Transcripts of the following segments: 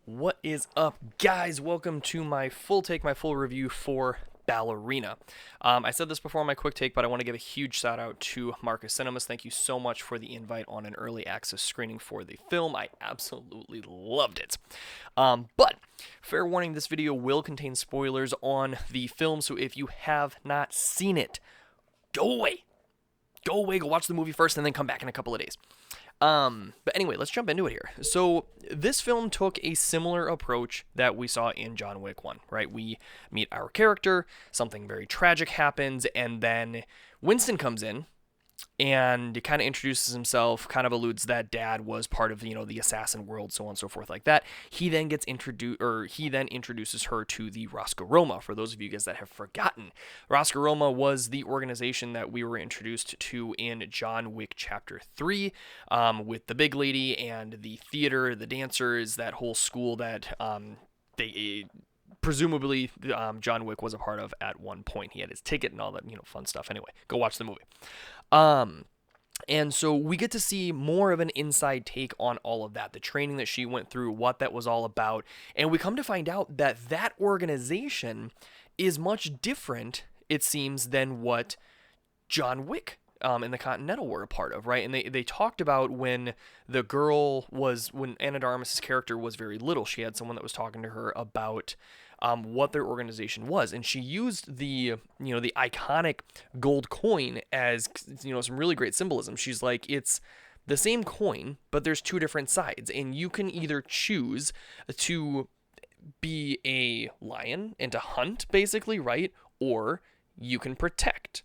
What is up, guys? Welcome to my full take, my full review for Ballerina. I said this before in my quick take, but I want to give a huge shout out to Marcus Cinemas. Thank you so much for the invite on an early access screening for the film. I absolutely loved it. But fair warning, this video will contain spoilers on the film, so if you have not seen it, go away. Go away, go watch the movie first, and then come back in a couple of days. But anyway, let's jump into it here. So this film took a similar approach that we saw in John Wick 1, right? We meet our character, something very tragic happens, and then Winston comes in and kind of introduces himself, kind of alludes that dad was part of, the assassin world, so on and so forth like that. He then introduces her to the Rosco. For those of you guys that have forgotten, Rosco was the organization that we were introduced to in John Wick Chapter 3, with the big lady and the theater, the dancers, that whole school that they presumably John Wick was a part of at one point. He had his ticket and all that, fun stuff. Anyway, go watch the movie. And so we get to see more of an inside take on all of that, the training that she went through, what that was all about. And we come to find out that that organization is much different, it seems, than what John Wick and the Continental were a part of, right? And they talked about when Anna de Armas' character was very little, she had someone that was talking to her about what their organization was, and she used the iconic gold coin as some really great symbolism. She's like, it's the same coin, but there's two different sides, and you can either choose to be a lion and to hunt, basically, right? Or you can protect.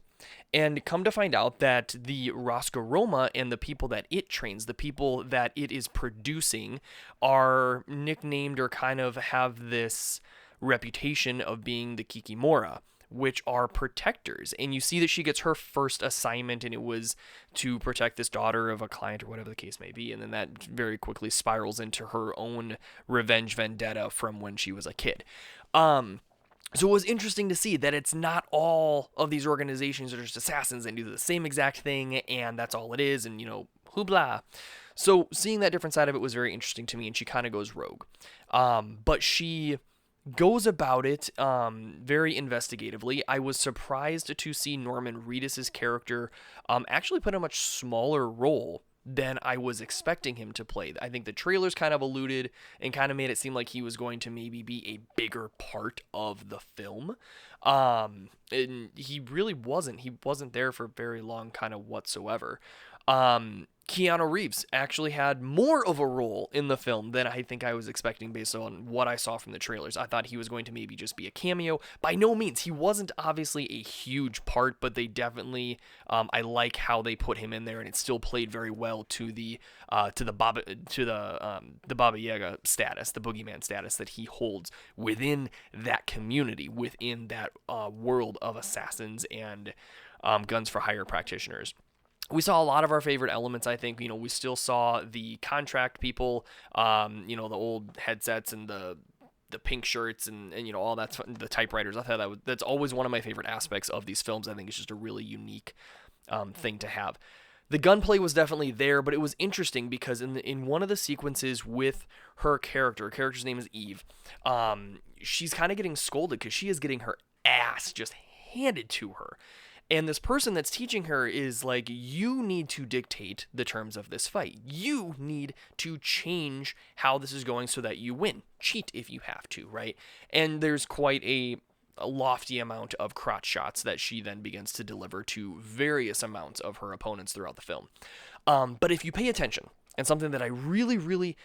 And come to find out that the Rosco and the people that it trains, the people that it is producing, are nicknamed or kind of have this reputation of being the Kikimora, which are protectors. And you see that she gets her first assignment, and it was to protect this daughter of a client or whatever the case may be. And then that very quickly spirals into her own revenge vendetta from when she was a kid. So it was interesting to see that it's not all of these organizations that are just assassins and do the same exact thing, and that's all it is, and, hoopla. So seeing that different side of it was very interesting to me, and she kind of goes rogue. But she goes about it very investigatively. I was surprised to see Norman Reedus' character actually put a much smaller role than I was expecting him to play. I think the trailers kind of alluded and kind of made it seem like he was going to maybe be a bigger part of the film. And he really wasn't. He wasn't there for very long kind of whatsoever. Keanu Reeves actually had more of a role in the film than I think I was expecting based on what I saw from the trailers. I thought he was going to maybe just be a cameo. By no means. He wasn't obviously a huge part, but they definitely, I like how they put him in there, and it still played very well to the Baba Yaga status, the boogeyman status that he holds within that community, within that world of assassins and guns for hire practitioners. We saw a lot of our favorite elements, I think. We still saw the contract people, the old headsets and the pink shirts and all that, the typewriters. I thought that's always one of my favorite aspects of these films. I think it's just a really unique thing to have. The gunplay was definitely there, but it was interesting because in one of the sequences with her character's name is Eve, she's kind of getting scolded because she is getting her ass just handed to her. And this person that's teaching her is like, you need to dictate the terms of this fight. You need to change how this is going so that you win. Cheat if you have to, right? And there's quite a lofty amount of crotch shots that she then begins to deliver to various amounts of her opponents throughout the film. But if you pay attention, and something that I really, really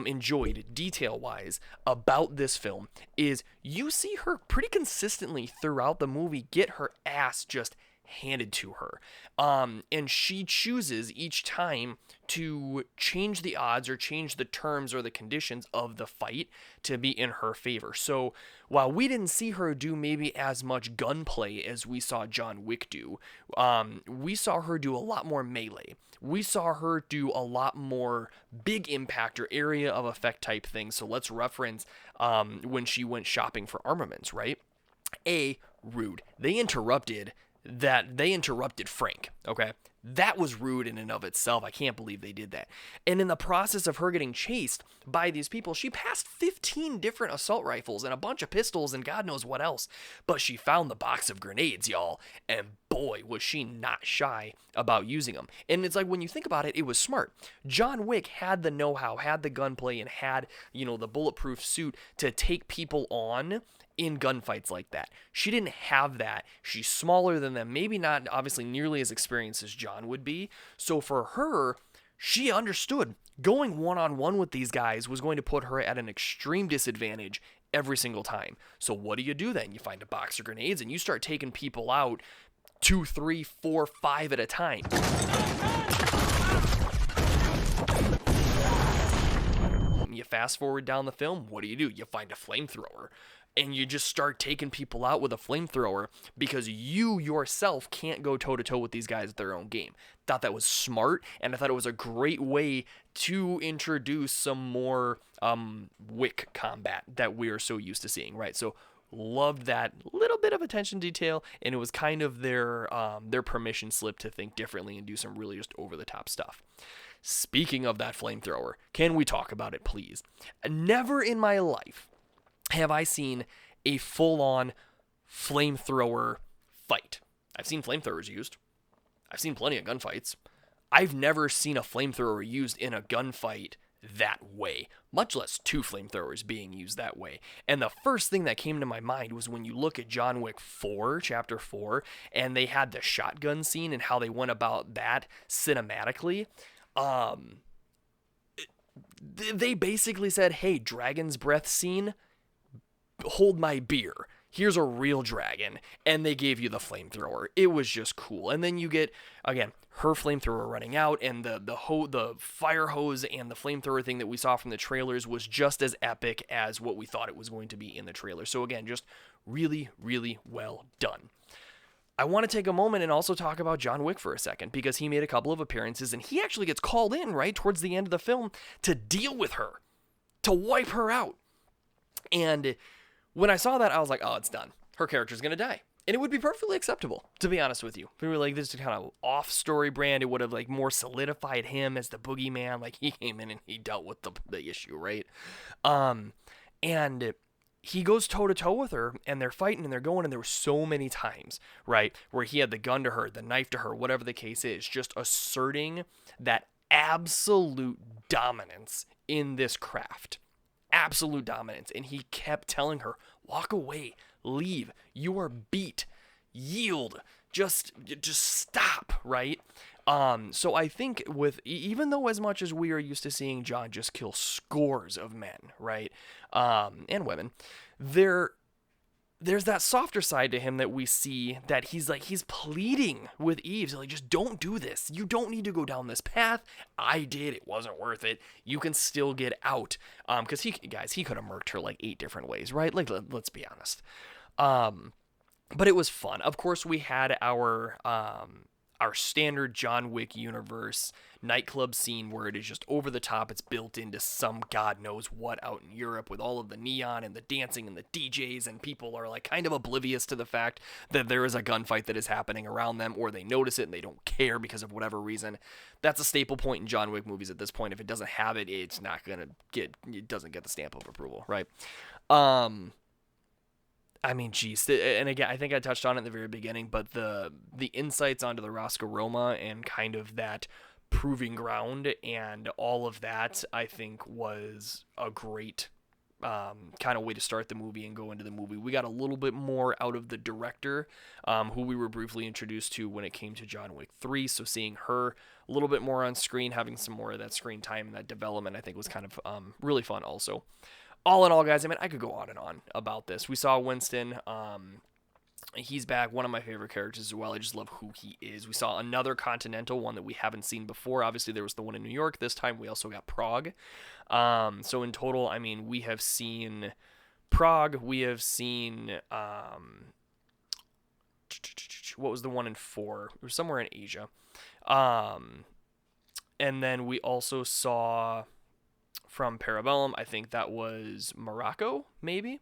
enjoyed detail-wise about this film is you see her pretty consistently throughout the movie get her ass just handed to her. And she chooses each time to change the odds or change the terms or the conditions of the fight to be in her favor. So while we didn't see her do maybe as much gunplay as we saw John Wick do, we saw her do a lot more melee. We saw her do a lot more big impact or area of effect type things. So let's reference when she went shopping for armaments, right? Rude. They interrupted Frank, Okay. That was rude in and of itself. I can't believe they did that. And in the process of her getting chased by these people, she passed 15 different assault rifles and a bunch of pistols and God knows what else. But she found the box of grenades, y'all. And boy, was she not shy about using them. And it's like, when you think about it, it was smart. John Wick had the know-how, had the gunplay, and had, the bulletproof suit to take people on in gunfights like that. She didn't have that. She's smaller than them, maybe not obviously nearly as experienced as John would be. So for her, she understood going one-on-one with these guys was going to put her at an extreme disadvantage every single time. So what do you do then? You find a box of grenades and you start taking people out 2, 3, 4, 5 at a time. You fast forward down the film, what do? You find a flamethrower. And you just start taking people out with a flamethrower because you yourself can't go toe-to-toe with these guys at their own game. Thought that was smart, and I thought it was a great way to introduce some more Wick combat that we are so used to seeing, right? So loved that little bit of attention detail, and it was kind of their permission slip to think differently and do some really just over-the-top stuff. Speaking of that flamethrower, can we talk about it, please? Never in my life have I seen a full-on flamethrower fight. I've seen flamethrowers used. I've seen plenty of gunfights. I've never seen a flamethrower used in a gunfight that way, much less 2 flamethrowers being used that way. And the first thing that came to my mind was when you look at John Wick 4, Chapter 4, and they had the shotgun scene and how they went about that cinematically. They basically said, hey, Dragon's Breath scene, hold my beer. Here's a real dragon. And they gave you the flamethrower. It was just cool. And then you get, again, her flamethrower running out, and the fire hose and the flamethrower thing that we saw from the trailers was just as epic as what we thought it was going to be in the trailer. So again, just really, really well done. I want to take a moment and also talk about John Wick for a second, because he made a couple of appearances, and he actually gets called in right towards the end of the film to deal with her, to wipe her out. And when I saw that, I was like, oh, it's done. Her character's going to die. And it would be perfectly acceptable, to be honest with you. If we were like, this is kind of off-story brand, it would have like more solidified him as the boogeyman. Like, he came in and he dealt with the issue, right? And he goes toe-to-toe with her, and they're fighting, and they're going, and there were so many times, right, where he had the gun to her, the knife to her, whatever the case is, just asserting that absolute dominance in this craft. Absolute dominance. And he kept telling her, walk away, leave, you are beat, yield, just stop, right? So I think even though as much as we are used to seeing John just kill scores of men, right, and women, there's that softer side to him that we see, that he's pleading with Eve, so like, just don't do this. You don't need to go down this path. I did. It wasn't worth it. You can still get out. Because he could have murked her like 8 different ways, right? Like, let's be honest. But it was fun. Of course, we had our standard John Wick universe nightclub scene where it is just over the top. It's built into some God knows what out in Europe with all of the neon and the dancing and the DJs, and people are like kind of oblivious to the fact that there is a gunfight that is happening around them, or they notice it and they don't care because of whatever reason. That's a staple point in John Wick movies at this point. If it doesn't have it, it doesn't get the stamp of approval, right? I mean, geez, and again, I think I touched on it in the very beginning, but the insights onto the Rosca Roma and kind of that proving ground and all of that, I think was a great kind of way to start the movie and go into the movie. We got a little bit more out of the director, who we were briefly introduced to when it came to John Wick 3, so seeing her a little bit more on screen, having some more of that screen time and that development, I think was kind of really fun also. All in all, guys, I mean, I could go on and on about this. We saw Winston. He's back. One of my favorite characters as well. I just love who he is. We saw another Continental, one that we haven't seen before. Obviously, there was the one in New York. This time, we also got Prague. So in total, I mean, we have seen Prague. We have seen... what was the one in 4? It was somewhere in Asia. And then we also saw... from Parabellum. I think that was Morocco, maybe.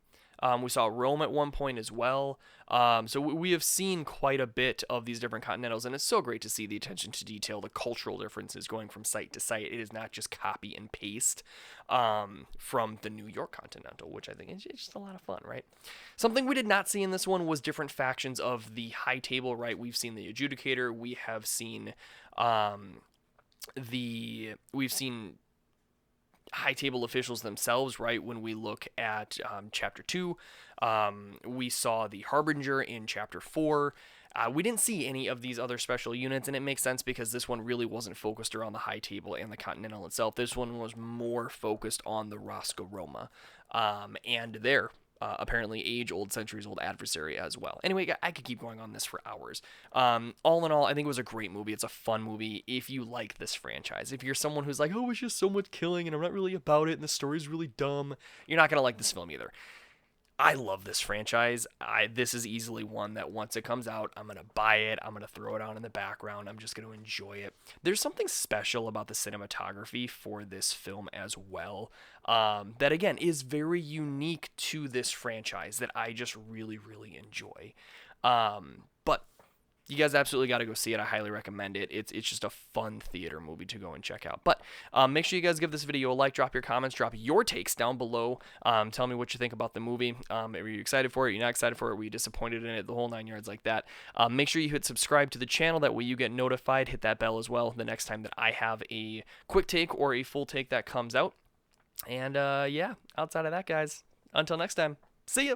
We saw Rome at one point as well. So we have seen quite a bit of these different continentals, and it's so great to see the attention to detail, the cultural differences going from site to site. It is not just copy and paste from the New York Continental, which I think is just a lot of fun, right? Something we did not see in this one was different factions of the high table, right? We've seen the adjudicator, we have seen we've seen high table officials themselves, right? When we look at chapter 2, we saw the harbinger in chapter 4. We didn't see any of these other special units, and it makes sense because this one really wasn't focused around the high table and the continental itself. This one was more focused on the Rosca Roma and their apparently age-old, centuries-old adversary as well. Anyway, I could keep going on this for hours. All in all, I think it was a great movie. It's a fun movie if you like this franchise. If you're someone who's like, oh, it's just so much killing and I'm not really about it and the story's really dumb, you're not going to like this film either. I love this franchise. This is easily one that once it comes out, I'm going to buy it. I'm going to throw it on in the background. I'm just going to enjoy it. There's something special about the cinematography for this film as well that, again, is very unique to this franchise that I just really, really enjoy. But you guys absolutely got to go see it. I highly recommend it. It's just a fun theater movie to go and check out. But make sure you guys give this video a like, drop your comments, drop your takes down below. Tell me what you think about the movie. Are you excited for it? Are you not excited for it? Were you disappointed in it? The whole 9 yards like that. Make sure you hit subscribe to the channel. That way you get notified. Hit that bell as well the next time that I have a quick take or a full take that comes out. And yeah, outside of that, guys, until next time, see ya.